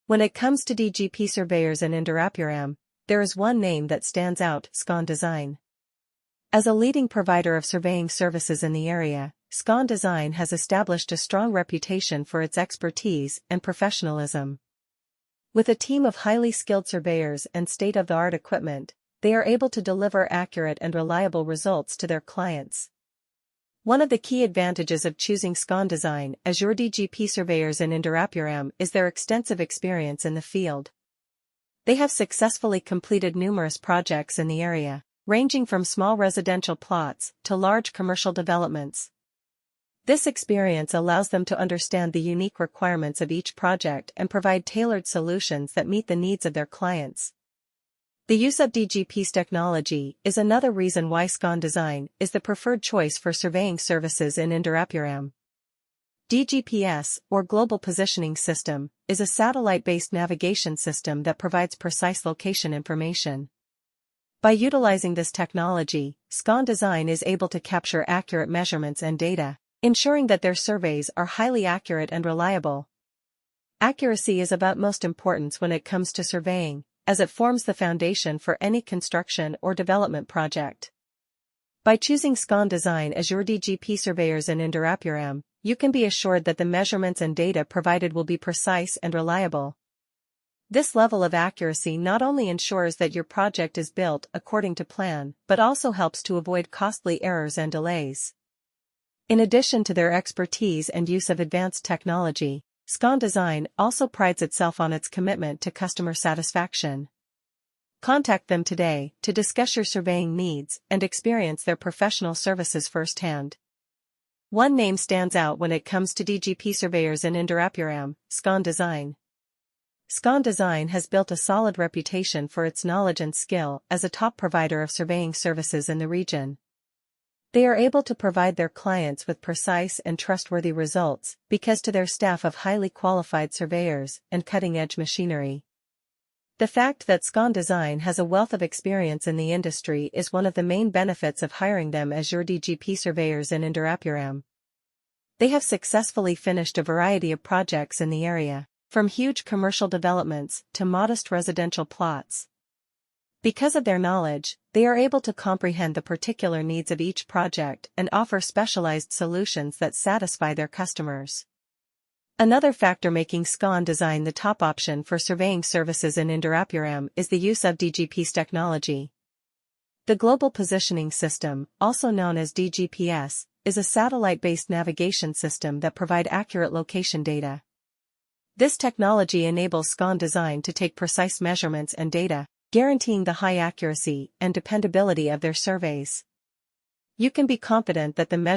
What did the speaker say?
When it comes to DGP surveyors in Indirapuram, there is one name that stands out: Scon Design. As a leading provider of surveying services in the area, Scon Design has established a strong reputation for its expertise and professionalism. With a team of highly skilled surveyors and state-of-the-art equipment, they are able to deliver accurate and reliable results to their clients. One of the key advantages of choosing Scon Design as your DGP surveyors in Indirapuram is their extensive experience in the field. They have successfully completed numerous projects in the area, ranging from small residential plots to large commercial developments. This experience allows them to understand the unique requirements of each project and provide tailored solutions that meet the needs of their clients. The use of DGPStechnology is another reason why Scon Design is the preferred choice for surveying services in Indirapuram. DGPS, or Global Positioning System, is a satellite-based navigation system that provides precise location information. By utilizing this technology, Scon Design is able to capture accurate measurements and data, ensuring that their surveys are highly accurate and reliable. Accuracy is of utmost importance when it comes to surveying, as it forms the foundation for any construction or development project. By choosing Scon Design as your DGP surveyors in Indirapuram, you can be assured that the measurements and data provided will be precise and reliable. This level of accuracy not only ensures that your project is built according to plan, but also helps to avoid costly errors and delays. In addition to their expertise and use of advanced technology, Scon Design also prides itself on its commitment to customer satisfaction. Contact them today to discuss your surveying needs and experience their professional services firsthand. One name stands out when it comes to DGP surveyors in Indirapuram: Scon Design. Scon Design has built a solid reputation for its knowledge and skill as a top provider of surveying services in the region. They are able to provide their clients with precise and trustworthy results because to their staff of highly qualified surveyors and cutting-edge machinery. The fact that Scon Design has a wealth of experience in the industry is one of the main benefits of hiring them as your DGP surveyors in Indirapuram. They have successfully finished a variety of projects in the area, from huge commercial developments to modest residential plots. Because of their knowledge, they are able to comprehend the particular needs of each project and offer specialized solutions that satisfy their customers. Another factor making Scon Design the top option for surveying services in Indirapuram is the use of DGPStechnology. The Global Positioning System, also known as DGPS, is a satellite-based navigation system that provides accurate location data. This technology enables Scon Design to take precise measurements and data, guaranteeing the high accuracy and dependability of their surveys. You can be confident that the measurements